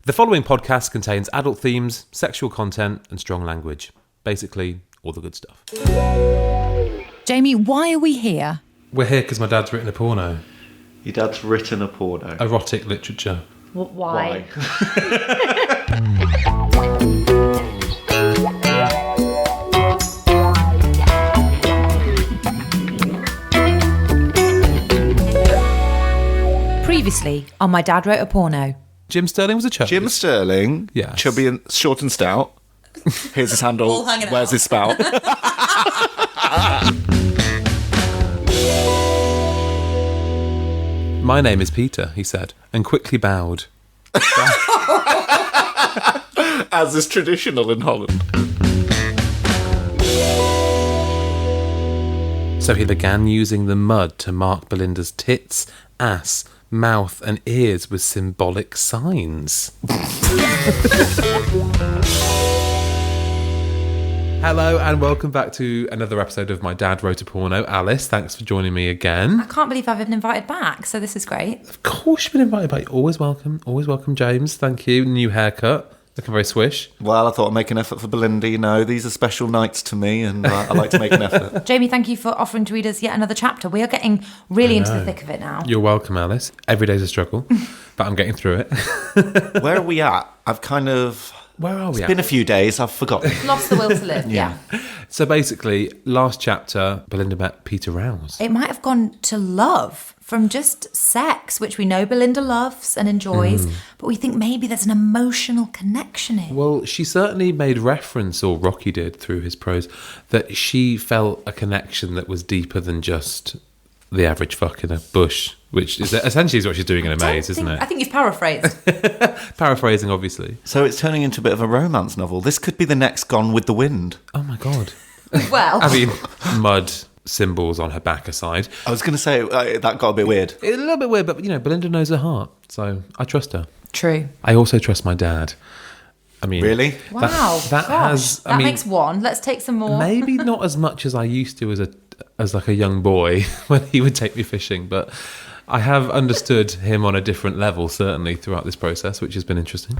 The following podcast contains adult themes, sexual content, and strong language. Basically, all the good stuff. Jamie, why are we here? We're here because my dad's written a porno. Your dad's written a porno. Erotic literature. Why? Previously on My Dad Wrote a Porno. Jim Sterling was a chubby. Jim Sterling, Yes. chubby and short and stout. Here's his handle. All hanging Where's out. his spout? My name is Peter, he said, and quickly bowed. As is traditional in Holland. So he began using the mud to mark Belinda's tits, ass, mouth and ears with symbolic signs. Hello and welcome back to another episode of My Dad Wrote a Porno. Alice, thanks for joining me again. I can't believe I've been invited back, so this is great. Of course you've been invited back. Always welcome, James. Thank you. New haircut. Looking very swish. Well, I thought I'd make an effort for Belinda. You know, these are special nights to me, and I like to make an effort. Jamie, thank you for offering to read us yet another chapter. We are getting really into the thick of it now. You're welcome, Alice. Every day's a struggle, but I'm getting through it. Where are we at? I've kind of... Where are we It's been a few days. I've forgotten. Lost the will to live, yeah. So basically, last chapter, Belinda met Peter Rouse. It might have gone to love from just sex, which we know Belinda loves and enjoys, but we think maybe there's an emotional connection here. Well, she certainly made reference, or Rocky did through his prose, that she felt a connection that was deeper than just the average fuck in a bush, which is essentially what she's doing in a maze, isn't it? I think you've paraphrased. Paraphrasing, obviously. So it's turning into a bit of a romance novel. This could be the next Gone with the Wind. Oh my God. Well, I mean, mud symbols on her back aside. I was going to say, that got a bit weird. It's a little bit weird, but, you know, Belinda knows her heart, so I trust her. true. I also trust my dad. I mean... Really? Wow, That has... I that mean, makes one. Let's take some more. maybe not as much as I used to as like a young boy when he would take me fishing, but I have understood him on a different level, certainly, throughout this process, which has been interesting.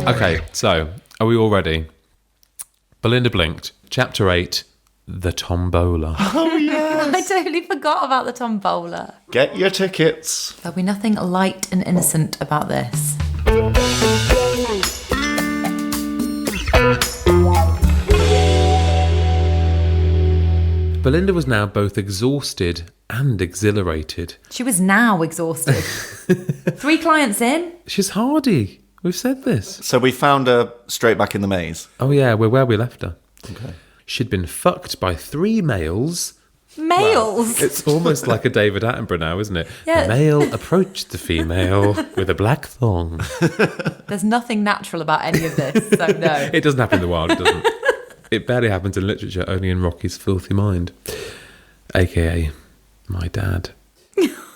Okay, so, are we all ready? Belinda blinked. Chapter 8, The Tombola. Oh, yes. I totally forgot about the tombola. Get your tickets. There'll be nothing light and innocent about this. Belinda was now both exhausted and exhilarated. She was now exhausted. 3 clients in. She's hardy. We've said this. So we found her straight back in the maze. Oh yeah, we're where we left her. Okay. She'd been fucked by 3 males. Males. It's almost like a David Attenborough now, isn't it? Yeah. The male approached the female with a black thong. There's nothing natural about any of this, so no. It doesn't happen in the wild, it doesn't. It barely happens in literature, only in Rocky's filthy mind. AKA my dad.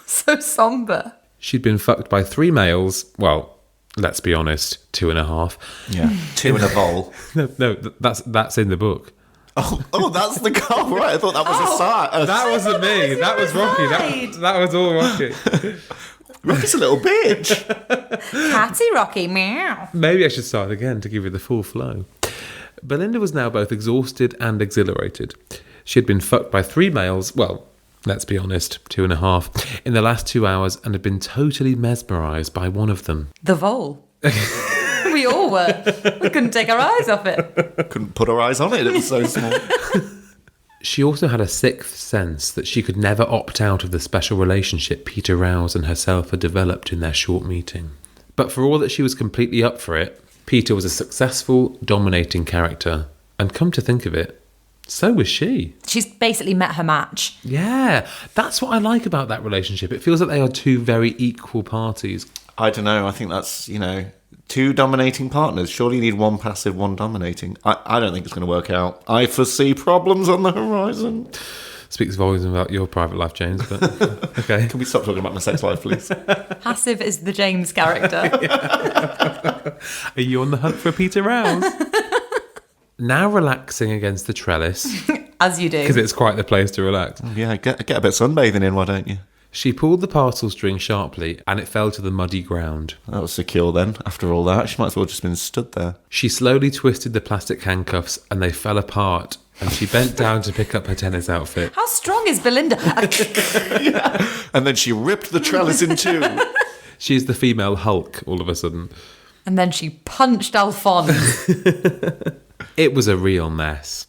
So somber. She'd been fucked by 3 males. Well, let's be honest, 2.5. Yeah. 2 in a bowl. No, that's in the book. Oh, that's the goal, right? I thought that was a sign. That wasn't me. That was Rocky. That was all Rocky. Rocky's a little bitch. Catty Rocky, meow. Maybe I should start again to give you the full flow. Belinda was now both exhausted and exhilarated. She had been fucked by 3 males, well, let's be honest, 2.5, in the last 2 hours and had been totally mesmerised by one of them. The vole. We all were. We couldn't take our eyes off it. Couldn't put her eyes on it. It was so small. She also had a 6th sense that she could never opt out of the special relationship Peter Rouse and herself had developed in their short meeting. But for all that she was completely up for it, Peter was a successful, dominating character. And come to think of it, so was she. She's basically met her match. Yeah, that's what I like about that relationship. It feels like they are 2 very equal parties. I don't know. I think that's, 2 dominating partners. Surely you need 1 passive, 1 dominating. I don't think it's going to work out. I foresee problems on the horizon. Speaks volumes about your private life, James, but okay. Can we stop talking about my sex life, please? Passive is the James character. Are you on the hunt for Peter Rouse? Now relaxing against the trellis. As you do. Because it's quite the place to relax. Yeah, get a bit of sunbathing in, why don't you? She pulled the parcel string sharply and it fell to the muddy ground. That was secure then. After all that, she might as well have just been stood there. She slowly twisted the plastic handcuffs and they fell apart, and she bent down to pick up her tennis outfit. How strong is Belinda? And then she ripped the trellis in two. She's the female Hulk all of a sudden. And then she punched Alphonse. It was a real mess.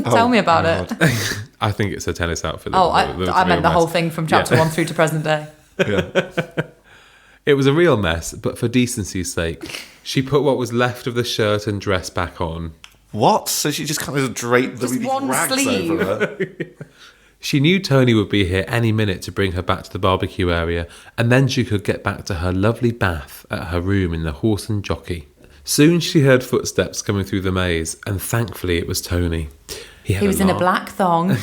Tell me about it. I think it's a tennis outfit. I meant the whole thing from chapter 1 through to present day. Yeah. It was a real mess, but for decency's sake, she put what was left of the shirt and dress back on. What? So she just kind of draped the Just one rags sleeve. over her? She knew Tony would be here any minute to bring her back to the barbecue area, and then she could get back to her lovely bath at her room in the Horse and Jockey. Soon she heard footsteps coming through the maze, and thankfully it was Tony. He was in a black thong.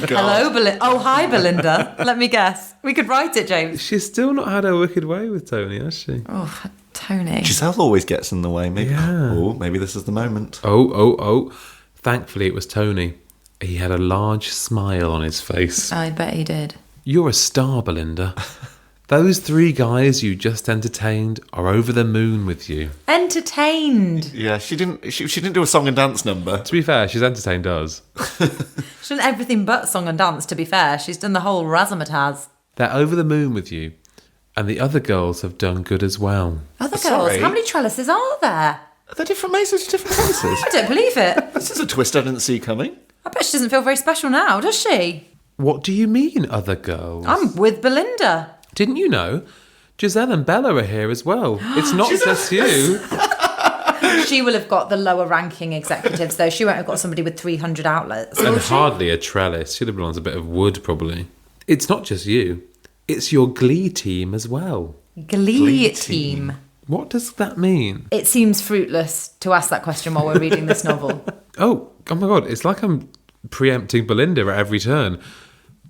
Hello, Belinda. Oh, hi, Belinda. Let me guess. We could write it, James. She's still not had her wicked way with Tony, has she? Oh, Tony. Giselle always gets in the way. Maybe, Yeah. maybe this is the moment. Oh. Thankfully it was Tony. He had a large smile on his face. I bet he did. You're a star, Belinda. Those 3 guys you just entertained are over the moon with you. Entertained. Yeah, she didn't do a song and dance number. To be fair, she's entertained us. She's done everything but song and dance, to be fair. She's done the whole razzmatazz. They're over the moon with you, and the other girls have done good as well. Other girls? Sorry? How many trellises are there? Are there different mazes, different places? I don't believe it. This is a twist I didn't see coming. I bet she doesn't feel very special now, does she? What do you mean, other girls? I'm with Belinda. Didn't you know? Giselle and Bella are here as well. It's not just you. She will have got the lower ranking executives, though. She won't have got somebody with 300 outlets. And will she? hardly a trellis. She'd have been on a bit of wood, probably. It's not just you. It's your Glee team as well. Glee team. What does that mean? It seems fruitless to ask that question while we're reading this novel. Oh my God. It's like I'm preempting Belinda at every turn.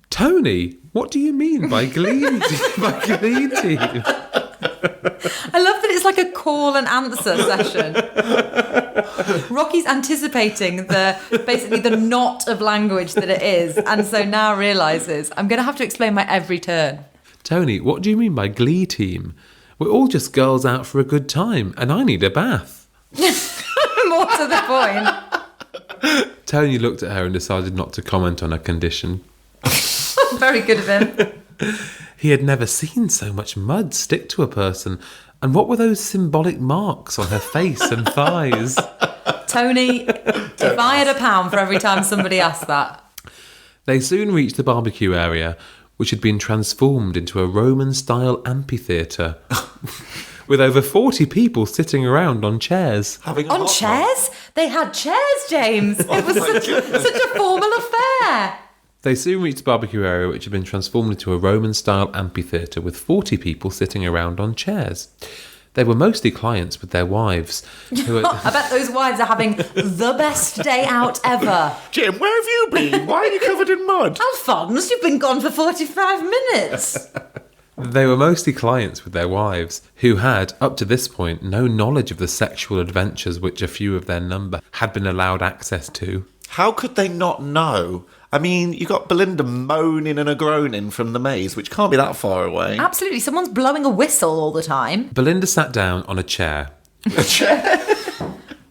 Tony, what do you mean by Glee, by Glee team? I love that it's like a call and answer session. Rocky's anticipating basically the knot of language that it is, and so now realises I'm going to have to explain my every turn. Tony, what do you mean by Glee team? We're all just girls out for a good time, and I need a bath. More to the point. Tony looked at her and decided not to comment on her condition. Very good of him. He had never seen so much mud stick to a person. And what were those symbolic marks on her face and thighs? Tony, if I had £1 for every time somebody asked that. They soon reached the barbecue area, which had been transformed into a Roman-style amphitheatre, with over 40 people sitting around on chairs. Having a On hot chairs? They had chairs, James. It was such a formal affair. They soon reached the barbecue area, which had been transformed into a Roman-style amphitheatre with 40 people sitting around on chairs. They were mostly clients with their wives. I bet those wives are having the best day out ever. Jim, where have you been? Why are you covered in mud? Alphonse, you've been gone for 45 minutes. They were mostly clients with their wives, who had, up to this point, no knowledge of the sexual adventures which a few of their number had been allowed access to. How could they not know? I mean, you got Belinda moaning and a groaning from the maze, which can't be that far away. Absolutely. Someone's blowing a whistle all the time. Belinda sat down on a chair, A chair?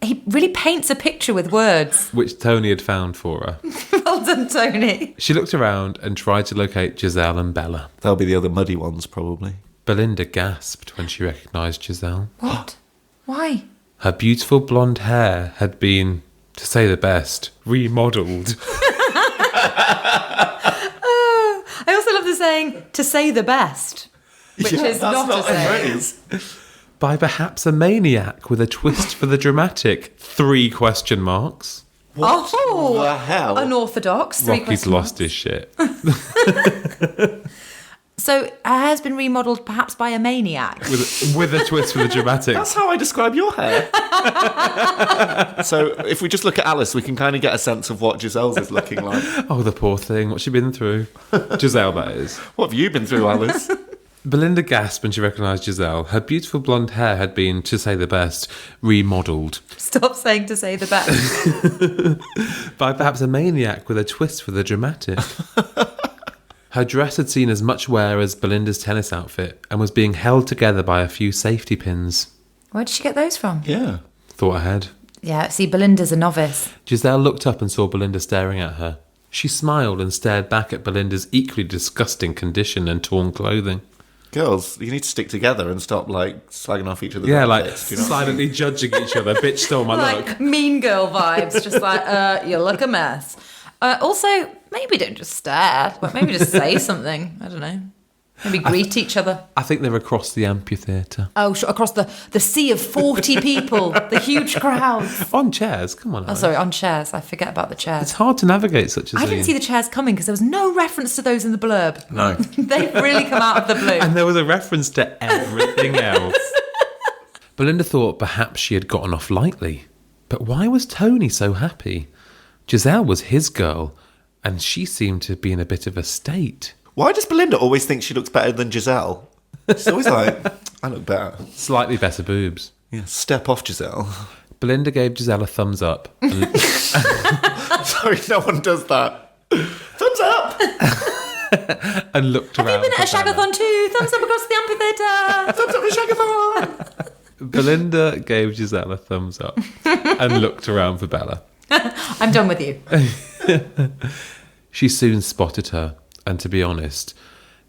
He really paints a picture with words. which Tony had found for her. Well done, Tony. She looked around and tried to locate Giselle and Bella. They'll be the other muddy ones, probably. Belinda gasped when she recognised Giselle. What? Why? Her beautiful blonde hair had been, to say the best, remodelled. I also love the saying, to say the best, which is that's not a saying. phrase. By perhaps a maniac with a twist for the dramatic. 3 question marks. What Oh, the hell? unorthodox. 3 Rocky's question lost marks. his shit. So her hair's been remodelled perhaps by a maniac. with a twist for the dramatic. That's how I describe your hair. So if we just look at Alice, we can kind of get a sense of what Giselle's is looking like. Oh, the poor thing. What's she been through? Giselle, that is. What have you been through, Alice? Belinda gasped when she recognised Giselle. Her beautiful blonde hair had been, to say the best, remodelled. Stop saying to say the best. By perhaps a maniac with a twist for the dramatic. Her dress had seen as much wear as Belinda's tennis outfit and was being held together by a few safety pins. Where did she get those from? Yeah. Thought ahead. Yeah, see, Belinda's a novice. Giselle looked up and saw Belinda staring at her. She smiled and stared back at Belinda's equally disgusting condition and torn clothing. Girls, you need to stick together and stop, slagging off each other's Yeah, outfits, you know? silently judging each other. Bitch stole my look. Mean girl vibes, just you look a mess. Also, maybe don't just stare, but maybe just say something. I don't know. Maybe greet each other. I think they're across the amphitheatre. Oh, across the sea of 40 people, the huge crowds. On chairs, come on. Oh, sorry, on chairs. I forget about the chairs. It's hard to navigate such a scene. I didn't see the chairs coming because there was no reference to those in the blurb. No. They've really come out of the blue. And there was a reference to everything else. Belinda thought perhaps she had gotten off lightly. But why was Tony so happy? Giselle was his girl, and she seemed to be in a bit of a state. Why does Belinda always think she looks better than Giselle? She's always like, I look better. Slightly better boobs. Yeah, step off, Giselle. Belinda gave Giselle a thumbs up. And Sorry, no one does that. Thumbs up! and looked around. Have you been at a for Bella. Shagathon too? Thumbs up across the amphitheatre. Thumbs up for Shagathon! Belinda gave Giselle a thumbs up and looked around for Bella. I'm done with you. She soon spotted her, and to be honest,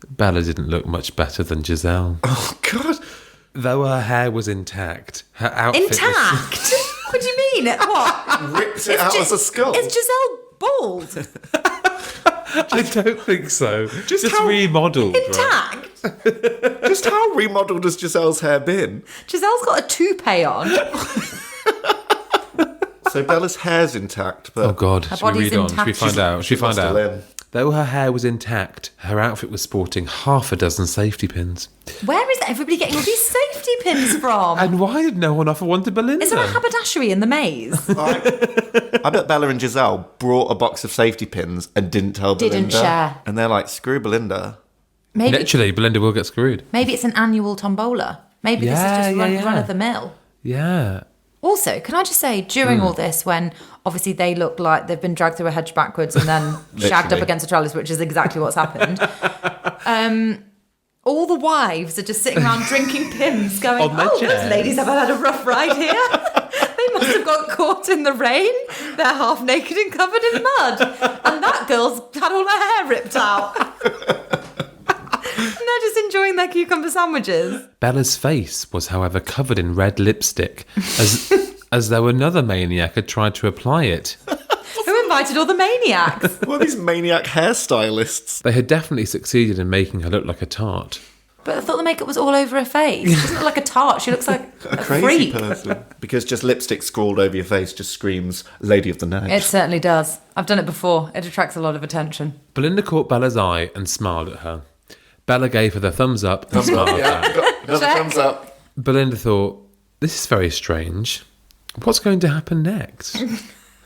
Bella didn't look much better than Giselle. Oh, God. Though her hair was intact, her outfit was... Intact? What do you mean? What? Ripped it out as a skull. Is Giselle bald? I don't think so. Just how- remodelled, right? Intact? Just how remodelled has Giselle's hair been? Giselle's got a toupee on. So Bella's hair's intact, but... Oh, God. Her Should we body's read on? intact. Should we find out? Should we find lost a out? limb. Though her hair was intact, her outfit was sporting half a dozen safety pins. Where is everybody getting all these safety pins from? And why did no one offer one to Belinda? Is there a haberdashery in the maze? I bet Bella and Giselle brought a box of safety pins and didn't tell Didn't Belinda. share. And they're like, screw Belinda. Maybe Literally, Belinda will get screwed. maybe it's an annual tombola. Maybe this is Yeah, just yeah. run of the mill. Yeah. Also, can I just say, during all this, when obviously they look like they've been dragged through a hedge backwards and then shagged up Literally. against a trellis, which is exactly what's happened, all the wives are just sitting around drinking pims going, On their oh, chairs. those ladies have had a rough ride here. They must have got caught in the rain. They're half naked and covered in mud. And that girl's had all her hair ripped out. And they're just enjoying their cucumber sandwiches. Bella's face was, however, covered in red lipstick, as though another maniac had tried to apply it. Who invited all the maniacs? What are these maniac hairstylists? They had definitely succeeded in making her look like a tart. But I thought the makeup was all over her face. She doesn't look like a tart. She looks like a Crazy freak. person. Because just lipstick scrawled over your face just screams Lady of the Night. It certainly does. I've done it before. It attracts a lot of attention. Belinda caught Bella's eye and smiled at her. Bella gave her the thumbs up and smiled back. Another Check. thumbs up. Belinda thought, this is very strange. What's going to happen next?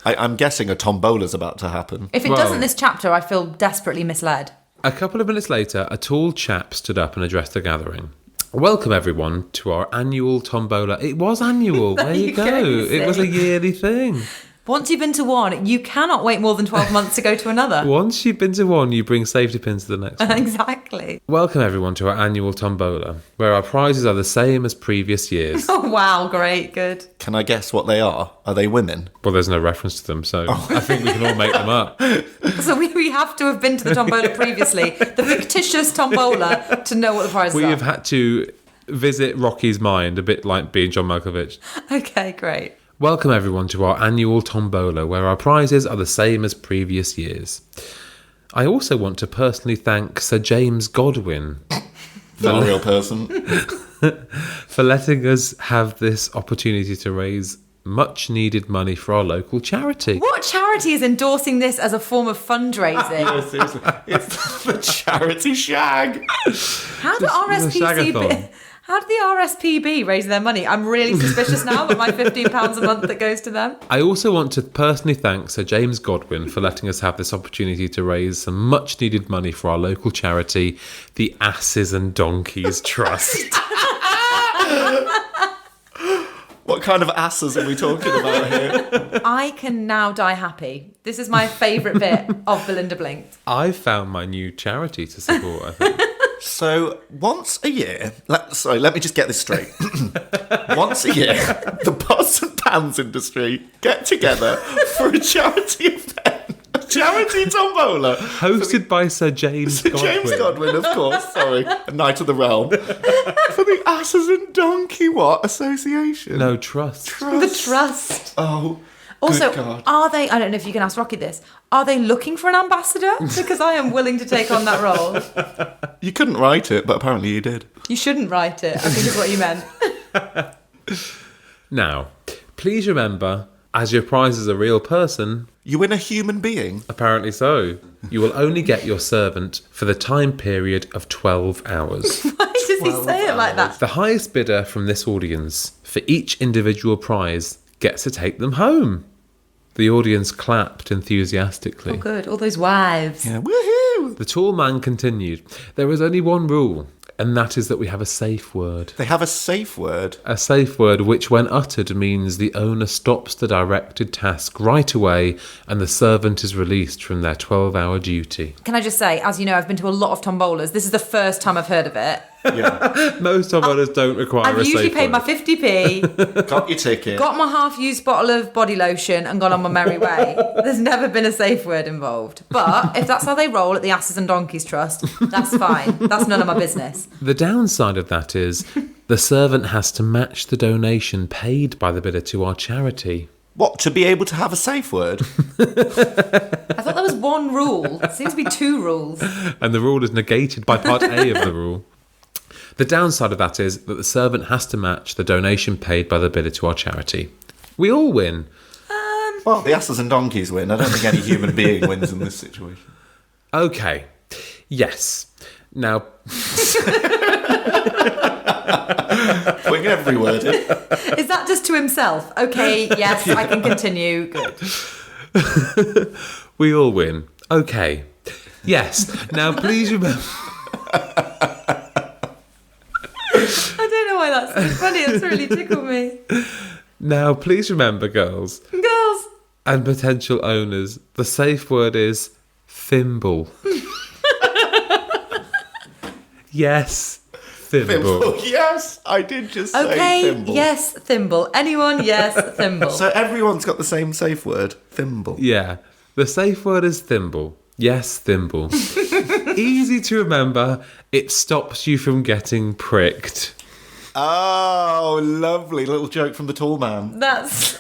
I'm guessing a tombola's about to happen. If it Well- doesn't this chapter, I feel desperately misled. A couple of minutes later, a tall chap stood up and addressed the gathering. Welcome, everyone, to our annual tombola. It was annual. There you you go. go, It was a yearly thing. Once you've been to one, you cannot wait more than 12 months to go to another. Once you've been to one, you bring safety pins to the next one. Exactly. Welcome, everyone, to our annual tombola, where our prizes are the same as previous years. Oh, wow. Great. Good. Can I guess what they are? Are they women? Well, there's no reference to them, so I think we can all make them up. So we have to have been to the tombola previously, the fictitious tombola, to know what the prizes We are. have had to visit Rocky's mind, a bit like being John Malkovich. Okay, great. Welcome, everyone, to our annual tombola, where our prizes are the same as previous years. I also want to personally thank Sir James Godwin Not a real person. for letting us have this opportunity to raise much-needed money for our local charity. What charity is endorsing this as a form of fundraising? Seriously. It's the charity shag. How do the RSPCB... shagathon. How do the RSPB raise their money? I'm really suspicious now with my £15 a month that goes to them. I also want to personally thank Sir James Godwin for letting us have this opportunity to raise some much-needed money for our local charity, the Asses and Donkeys Trust. What kind of asses are we talking about here? I can now die happy. This is my favourite bit of Belinda Blinked. I found my new charity to support, I think. So once a year, let me just get this straight. Once a year, the pots and pans industry get together for a charity event, a charity tombola, Hosted by Sir James Sir Godwin. James Godwin, of course. Sorry, a Knight of the Realm, for the Asses and Donkey Association. No, trust. The trust. Oh. Also, Good God. are they, I don't know if you can ask Rocky this, are they looking for an ambassador? Because I am willing to take on that role. You couldn't write it, but apparently you did. You shouldn't write it, I think is what you meant. Now, please remember, as your prize is a real person, You win a human being. apparently so, you will only get your servant for the time period of 12 hours. Why does he 12 say it like that? The highest bidder from this audience for each individual prize gets to take them home. The audience clapped enthusiastically. Oh, good. All those wives. Yeah, woohoo! The tall man continued, "There is only one rule, and that is that we have a safe word. They have a safe word. A safe word which, when uttered, means the owner stops the directed task right away and the servant is released from their 12-hour duty." Can I just say, as you know, I've been to a lot of tombolas. This is the first time I've heard of it. Yeah. Most tombolas don't require I've a usually safe paid my word. 50p, Got your ticket. got my half-used bottle of body lotion and gone on my merry way. There's never been a safe word involved. But if that's how they roll at the Asses and Donkeys Trust, that's fine. That's none of my business. The downside of that is the servant has to match the donation paid by the bidder to our charity. What, to be able to have a safe word? I thought there was one rule. It seems to be two rules. And the rule is negated by part A of the rule. The downside of that is that the servant has to match the donation paid by the bidder to our charity. We all win. Well, the Asses and Donkeys win. I don't think any human being wins in this situation. Okay. Yes. Now, Putting every word in. Is that just to himself? Okay, yes, I can continue. Good. we all win. Okay. Yes. Now, please remember... I don't know why that's so funny. It's really tickled me. Now, please remember, girls Girls. and potential owners, the safe word is thimble. Yes, thimble. Thimble. Yes, I did just say Okay, thimble. yes, thimble. Anyone? Yes, thimble. So everyone's got the same safe word, thimble. Yeah, the safe word is thimble. Yes, thimble. Easy to remember. It stops you from getting pricked. Oh, lovely. Little joke from the tall man. That's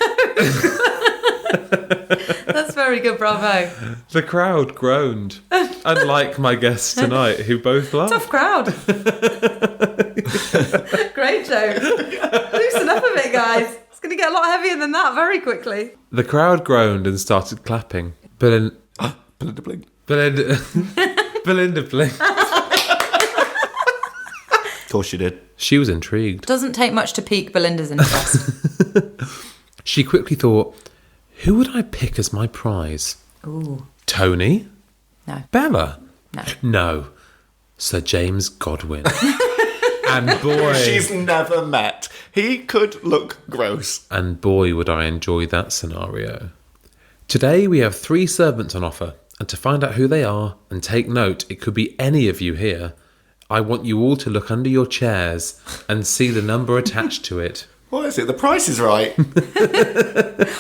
that's very good, bravo. The crowd groaned, unlike my guests tonight, who both laughed. Tough crowd. Great joke. Loosen up a bit, guys. It's going to get a lot heavier than that very quickly. The crowd groaned and started clapping. Belinda Blink. Belinda blinked. Of course you did. She was intrigued. Doesn't take much to pique Belinda's interest. She quickly thought, who would I pick as my prize? Ooh, Tony? no, Bella? no. No. Sir James Godwin. And boy... She's never met. He could look gross. And boy, would I enjoy that scenario. Today we have 3 servants on offer, and to find out who they are, and take note, it could be any of you here, I want you all to look under your chairs and see the number attached to it. What is it? The price is right.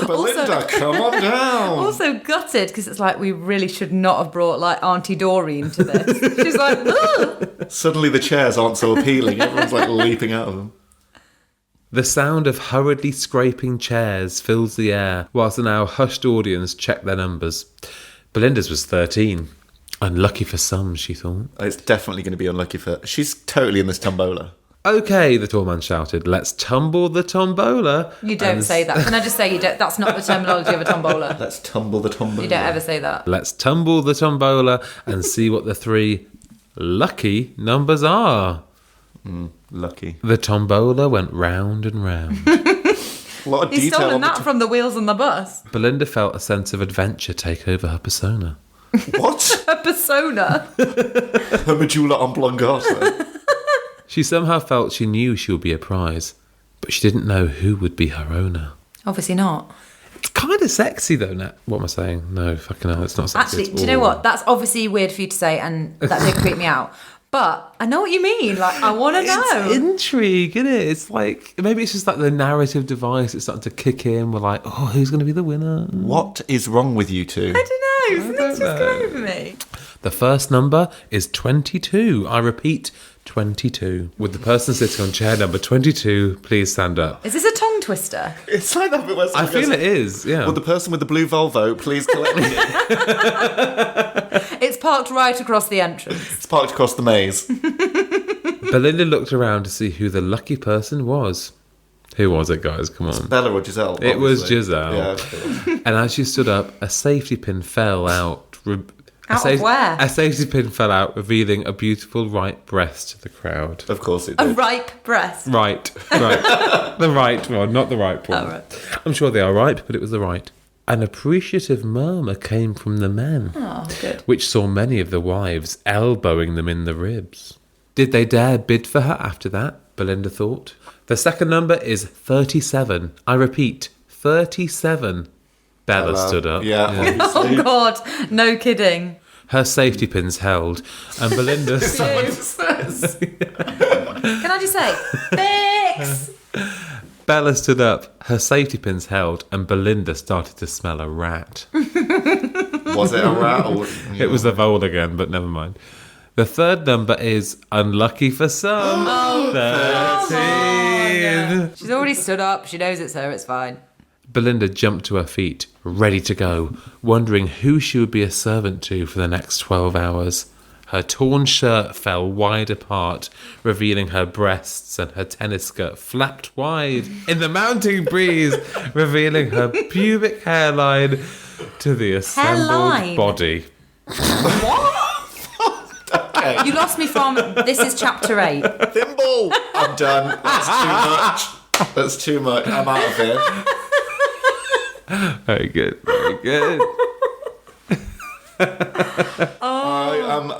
Belinda, come on down. Also gutted because it's like we really should not have brought like Auntie Doreen to this. She's like, ugh. Suddenly the chairs aren't so appealing. Everyone's like leaping out of them. The sound of hurriedly scraping chairs fills the air whilst the now hushed audience check their numbers. Belinda's was 13. Unlucky for some, she thought. It's definitely going to be unlucky for her. She's totally in this tombola. Okay, the tall man shouted, let's tumble the tombola. You don't say that. Can I just say you don't? That's not the terminology of a tombola. Let's tumble the tombola. You don't ever say that. Let's tumble the tombola and see what the 3 lucky numbers are. Lucky. The tombola went round and round. A lot of He's detail stolen on the that from the wheels on the bus. Belinda felt a sense of adventure take over her persona. What? A persona. Her medulla oblongata. She somehow felt she knew she would be a prize, but she didn't know who would be her owner. Obviously not. It's kind of sexy though, Nat. What am I saying? No, fucking hell, it's not sexy. Actually, do you know what? That's obviously weird for you to say, and that did creep me out. But I know what you mean. Like, I want to know. It's intrigue, isn't it? It's like, maybe it's just like the narrative device that's starting to kick in. We're like, oh, who's going to be the winner? What is wrong with you two? I don't know. Something's just come over me. The first number is 22. I repeat, 22. Would the person sitting on chair number 22 please stand up? Is this a tongue twister? It's like that bit where I someone feel goes, it is, yeah. Would the person with the blue Volvo please collect me? It's parked right across the entrance. It's parked across the maze. Belinda looked around to see who the lucky person was. Who was it, guys? Come on. Bella or Giselle? It was obviously. Giselle. Yeah, of course. And as she stood up, a safety pin fell out. Out of where? A safety pin fell out, revealing a beautiful right breast to the crowd. Of course it A did. ripe breast. Right. The right one, not the right one. Oh, right. I'm sure they are ripe, but it was the right. An appreciative murmur came from the men, Oh, good. which saw many of the wives elbowing them in the ribs. Did they dare bid for her after that? Belinda thought. The second number is 37. I repeat, 37. Bella stood up. Yeah, obviously. Oh, God. No kidding. Her safety pins held, and Belinda... Can I just say, fix! Bella stood up, her safety pins held, and Belinda started to smell a rat. Was it a rat? Or, It was the vole again, but never mind. The third number is unlucky for some. 13. She's already stood up. She knows it's her. It's fine. Belinda jumped to her feet, ready to go, wondering who she would be a servant to for the next 12 hours. Her torn shirt fell wide apart, revealing her breasts, and her tennis skirt flapped wide in the mounting breeze, revealing her pubic hairline to the assembled Hairline? body. Okay. You lost me from this is chapter 8. Thimble! I'm done. That's too much. That's too much. I'm out of here. Very good, very good. I'm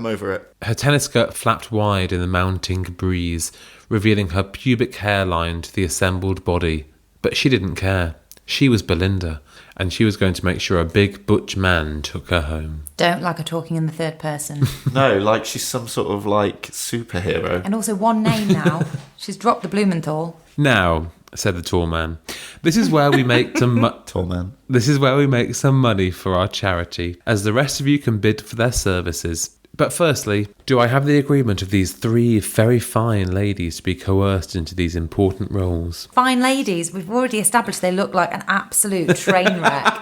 over it. Her tennis skirt flapped wide in the mounting breeze, revealing her pubic hairline to the assembled body. But she didn't care. She was Belinda, and she was going to make sure a big butch man took her home. Don't like her talking in the third person. No, like she's some sort of like superhero. And also one name now. She's dropped the Blumenthal. Now, said the tall man, this is where we make some Tall man. This is where we make some money for our charity, as the rest of you can bid for their services. But firstly, do I have the agreement of these 3 very fine ladies to be coerced into these important roles? Fine ladies. We've already established they look like an absolute train wreck.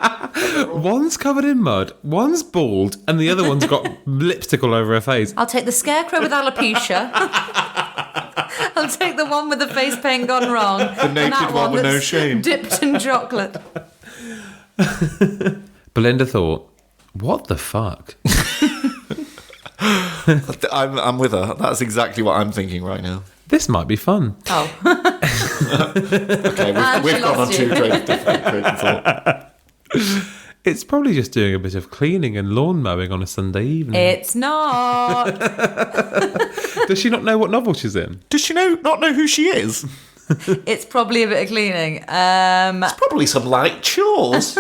One's covered in mud, one's bald, and the other one's got lipstick all over her face. I'll take the scarecrow with alopecia. I'll take the one with the face paint gone wrong. The naked one with no shame. Dipped in chocolate. Belinda thought, what the fuck? I'm with her. That's exactly what I'm thinking right now. This might be fun. Oh. Okay, we've gone on lost two you. different trains of thought. It's probably just doing a bit of cleaning and lawn mowing on a Sunday evening. It's not. Does she not know what novel she's in? Does she not know who she is? It's probably a bit of cleaning. Probably some light chores.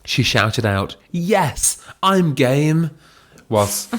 She shouted out, yes, I'm game. Whilst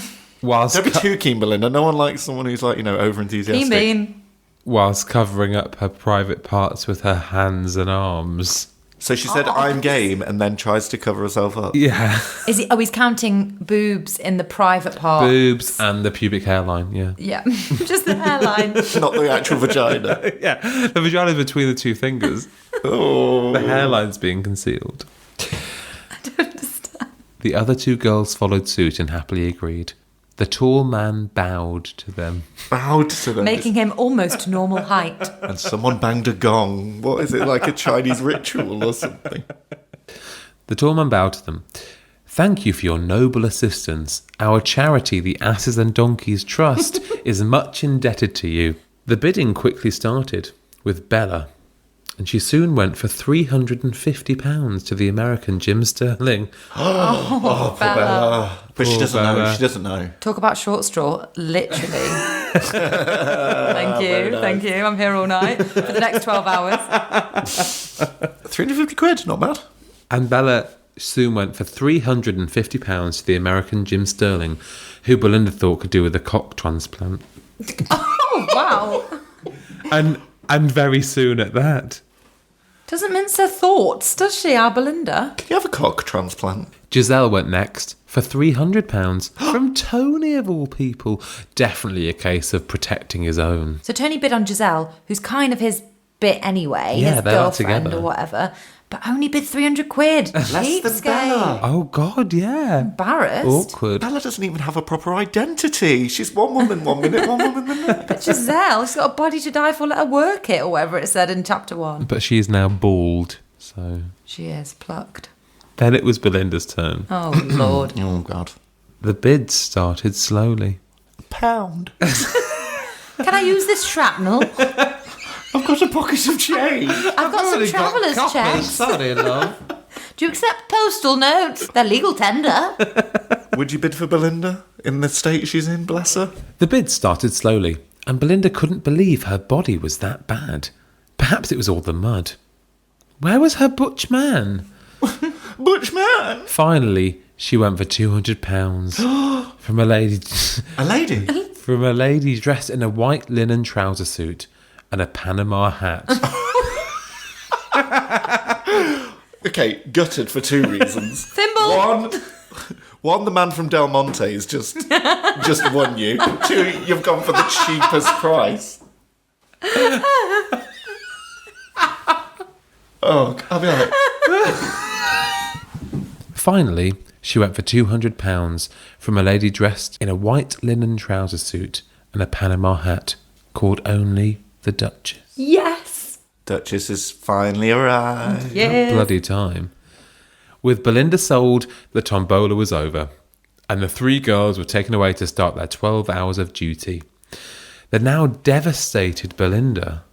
Don't be too keen, Belinda. No one likes someone who's like, over enthusiastic. Bean. whilst covering up her private parts with her hands and arms. So she said, I'm game, and then tries to cover herself up. Yeah. Is he? Oh, he's counting boobs in the private part. Boobs and the pubic hairline, yeah. Yeah, just the hairline. Not the actual vagina. Yeah, the vagina's between the two fingers. Oh. The hairline's being concealed. I don't understand. The other two girls followed suit and happily agreed. The tall man bowed to them. Bowed to them. Making him almost normal height. And someone banged a gong. What is it, like a Chinese ritual or something? The tall man bowed to them. Thank you for your noble assistance. Our charity, the Asses and Donkeys Trust, is much indebted to you. The bidding quickly started, with Bella, and she soon went for £350 to the American Jim Sterling. Oh, poor Bella. Bella. But she Poor doesn't Bella. know. She doesn't know. Talk about short straw, literally. Thank you. I'm here all night for the next 12 hours. 350 quid, not bad. And Bella soon went for £350 to the American Jim Sterling, who Belinda thought could do with a cock transplant. Oh, wow. And very soon at that. Doesn't mince her thoughts, does she, our Belinda? Can you have a cock transplant? Giselle went next for £300 from Tony, of all people. Definitely a case of protecting his own. So Tony bid on Giselle, who's kind of his bit anyway, Yeah, his they are girlfriend together. or whatever, but only bid 300 quid. Less than Cheapskate. Bella. Oh, God, yeah. Embarrassed. Awkward. Bella doesn't even have a proper identity. She's one woman 1 minute, one woman the next. But Giselle, she's got a body to die for, let her work it, or whatever it said in chapter 1. But she's now bald, so... She is plucked. Then it was Belinda's turn. Oh, Lord. Oh, God. The bids started slowly. £1. Can I use this shrapnel? I've got a pocket of change. I've got some traveller's checks. Sorry, love. Do you accept postal notes? They're legal tender. Would you bid for Belinda in the state she's in, bless her? The bids started slowly, and Belinda couldn't believe her body was that bad. Perhaps it was all the mud. Where was her butch man? Butch man. Finally, she went for £200 from a lady... A lady. from a lady dressed in a white linen trouser suit and a Panama hat. Okay, gutted for 2 reasons. Thimble. One, the man from Del Monte's just won you. 2, you've gone for the cheapest price. Oh, I'll be honest. Finally, she went for £200 from a lady dressed in a white linen trouser suit and a Panama hat called only the Duchess. Yes. Duchess has finally arrived. Yes. Bloody time. With Belinda sold, the tombola was over, and the 3 girls were taken away to start their 12 hours of duty. The now devastated Belinda...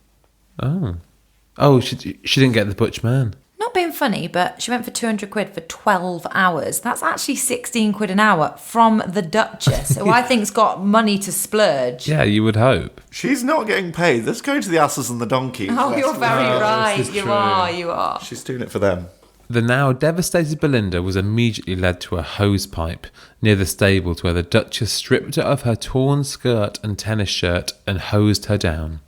Oh, she didn't get the butch man. Not being funny, but she went for 200 quid for 12 hours. That's actually 16 quid an hour from the Duchess, who I think's got money to splurge. Yeah, you would hope. She's not getting paid. Let's go to the asses and the donkeys. Oh, you're very right. this is You true. are. She's doing it for them. The now devastated Belinda was immediately led to a hose pipe near the stables where the Duchess stripped her of her torn skirt and tennis shirt and hosed her down.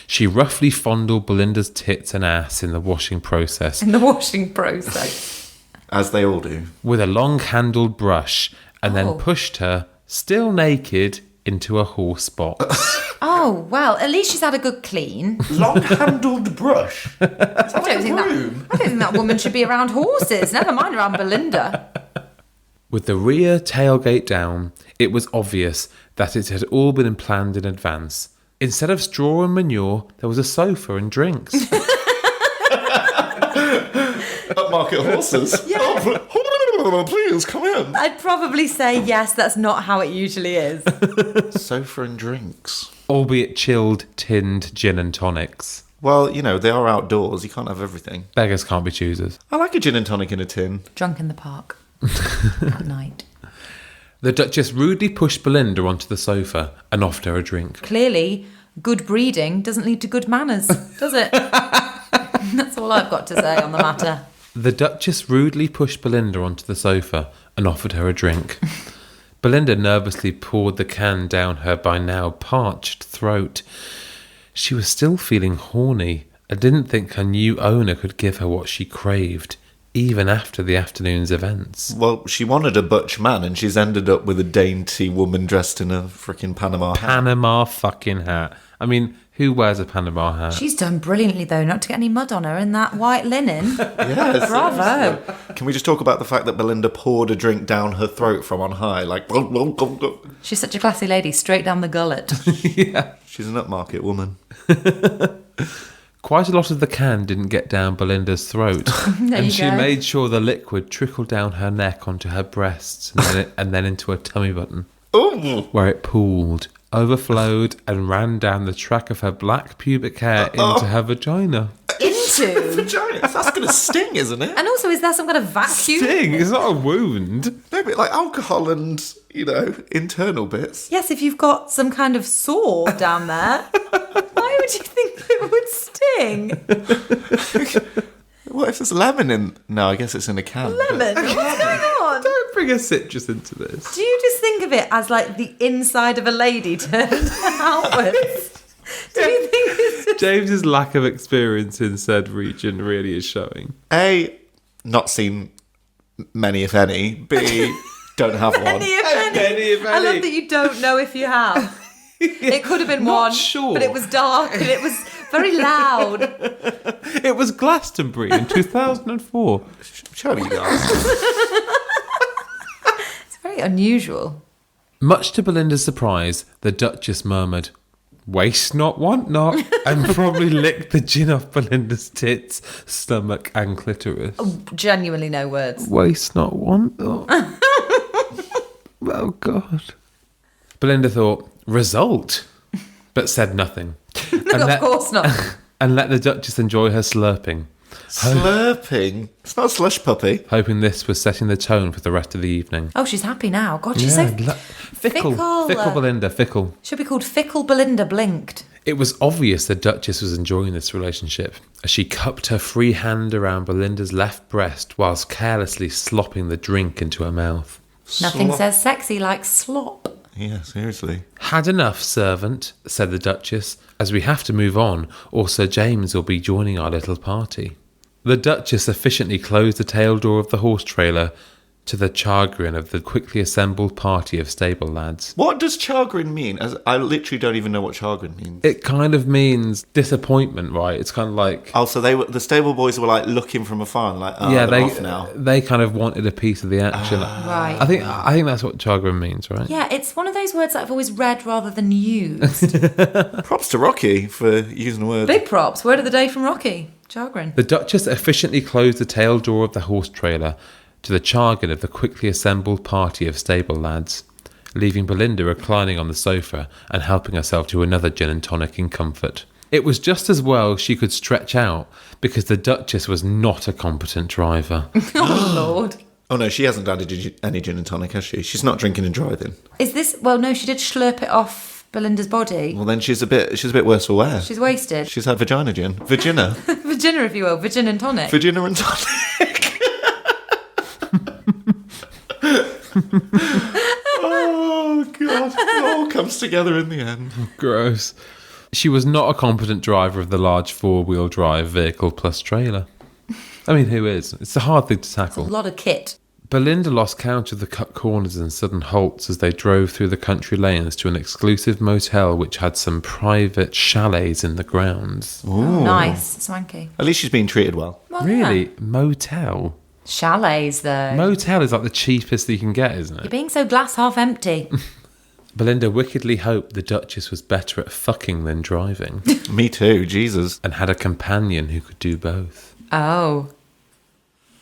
She roughly fondled Belinda's tits and ass in the washing process In the washing process. As they all do. with a long-handled brush and Oh. then pushed her, still naked, into a horse box. Oh, well, at least she's had a good clean. Long-handled brush. I don't think that woman should be around horses, never mind around Belinda. With the rear tailgate down, it was obvious that it had all been planned in advance. Instead of straw and manure, there was a sofa and drinks. Upmarket horses. Oh, please, come in. I'd probably say yes, that's not how it usually is. Sofa and drinks. Albeit chilled, tinned gin and tonics. Well, you know, they are outdoors. You can't have everything. Beggars can't be choosers. I like a gin and tonic in a tin. Drunk in the park at night. The Duchess rudely pushed Belinda onto the sofa and offered her a drink. Clearly, good breeding doesn't lead to good manners, does it? That's all I've got to say on the matter. The Duchess rudely pushed Belinda onto the sofa and offered her a drink. Belinda nervously poured the can down her by now parched throat. She was still feeling horny and didn't think her new owner could give her what she craved, even after the afternoon's events. Well, she wanted a butch man and she's ended up with a dainty woman dressed in a freaking Panama hat. Panama fucking hat. I mean, who wears a Panama hat? She's done brilliantly, though, not to get any mud on her in that white linen. Yes. Bravo. Can we just talk about the fact that Belinda poured a drink down her throat from on high? Like, She's such a classy lady, straight down the gullet. Yeah. she's an upmarket woman. Quite a lot of the can didn't get down Belinda's throat, There and you she go. made sure the liquid trickled down her neck onto her breasts and then into her tummy button, Oh, where it pooled, overflowed, and ran down the track of her black pubic hair into her vagina. Into to? Vagina. That's going to sting, isn't it? And also, is there some kind of vacuum? Sting, it's not a wound. No, but like alcohol and, internal bits. Yes, if you've got some kind of sore down there, why would you think it would sting? What if there's lemon in? No, I guess it's in a can. Lemon? What's going on? Don't bring a citrus into this. Do you just think of it as like the inside of a lady turned outwards? Do you think it's just... James's lack of experience in said region really is showing. A, not seen many, if any. B, don't have one. Many, if any. I love that you don't know if you have. It could have been Not one, sure. but it was dark and it was very loud. It was Glastonbury in 2004. Surely you guys. It's very unusual. Much to Belinda's surprise, the Duchess murmured, "Waste not, want not," and probably licked the gin off Belinda's tits, stomach and clitoris. Genuinely no words. Waste not, want not. Oh, God. Belinda thought, result, but said nothing. Of course not. And let the Duchess enjoy her slurping. Slurping? It's not a slush puppy. Hoping this was setting the tone for the rest of the evening. Oh, she's happy now. God, she's so fickle. Fickle Belinda, fickle. Should be called Fickle Belinda Blinked. It was obvious the Duchess was enjoying this relationship as she cupped her free hand around Belinda's left breast whilst carelessly slopping the drink into her mouth. Nothing says sexy like slop. Yeah, seriously. Had enough, servant, said the Duchess, as we have to move on, or Sir James will be joining our little party. The Duchess efficiently closed the tail door of the horse trailer to the chagrin of the quickly assembled party of stable lads. What does chagrin mean? I literally don't even know what chagrin means. It kind of means disappointment, right? It's kind of like... Oh, so the stable boys were like looking from afar and like, oh, yeah, they're off now. They kind of wanted a piece of the action. Right. I think that's what chagrin means, right? Yeah, it's one of those words that I've always read rather than used. Props to Rocky for using the word. Big props. Word of the day from Rocky. Chagrin. The Duchess efficiently closed the tail door of the horse trailer to the chagrin of the quickly assembled party of stable lads, leaving Belinda reclining on the sofa and helping herself to another gin and tonic in comfort. It was just as well she could stretch out because the Duchess was not a competent driver. Oh, Lord. Oh, no, she hasn't added any gin and tonic, has she? She's not drinking and driving. Is this... Well, no, she did slurp it off Belinda's body. Well, then she's a bit worse for wear. She's wasted. She's had vagina gin. Vagina. Vagina, if you will. Vagina and tonic. Vagina and tonic. Oh, God. It all comes together in the end. Gross. She was not a competent driver of the large four-wheel drive vehicle plus trailer. I mean, who is? It's a hard thing to A tackle. lot of kit. Belinda lost count of the cut corners and sudden halts as they drove through the country lanes to an exclusive motel which had some private chalets in the grounds. Oh, nice. Swanky. At least she's being treated well. Well, Really? yeah. Motel? Chalets, though. Motel is like the cheapest that you can get, isn't You're it? being so glass half empty. Belinda wickedly hoped the Duchess was better at fucking than driving Me too, Jesus. and had a companion who could do both. Oh.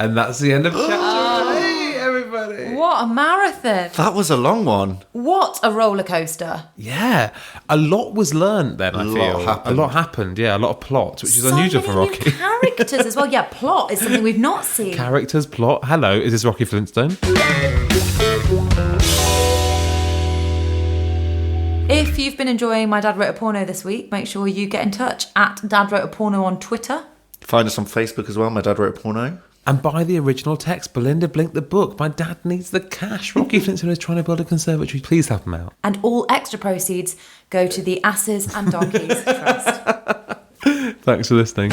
And that's the end of chapter 8, everybody. What a marathon. That was a long one. What a roller coaster. Yeah, a lot was learnt then, I A lot feel. happened. A lot happened, yeah, a lot of plot, which is So unusual many for new Rocky. characters as well. Yeah, plot is something we've not seen. Characters, plot. Hello, is this Rocky Flintstone? If you've been enjoying My Dad Wrote a Porno this week, make sure you get in touch at Dad Wrote a Porno on Twitter. Find us on Facebook as well. My Dad Wrote a Porno. And buy the original text, Belinda Blinked the book. My dad needs the cash. Rocky Flintstone is trying to build a conservatory. Please help him out. And all extra proceeds go to the Asses and Donkeys Trust. Thanks for listening.